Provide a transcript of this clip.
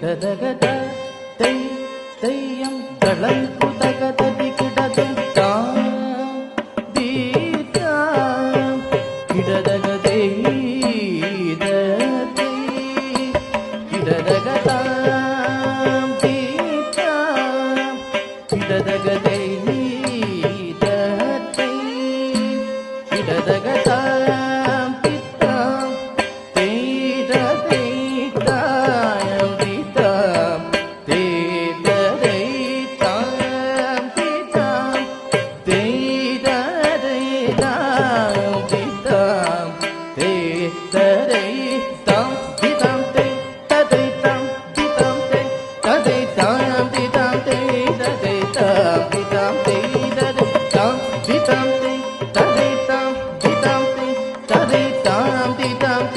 கிடதகத தை தையம் தளங்கு தகததி கிடதும் தீதா கிடதகதை கிடதகதாம் தீதா கிடதகதை நீதத்தை கிடதகதாம் தித்தாம் தேததை தாயம் தித்தாம் தேததை தாயம் தித்தாம் தேததை தாயம் தித்தாம் தேததை தாம் தித்தாம் தேததை தாம் தித்தாம் தேததை தாம் தித்தாம் தேததை தாம் தித்தாம் தேததை தாம் தித்தாம் தேததை தாம் தித்தாம் தேததை தாம் தித்தாம்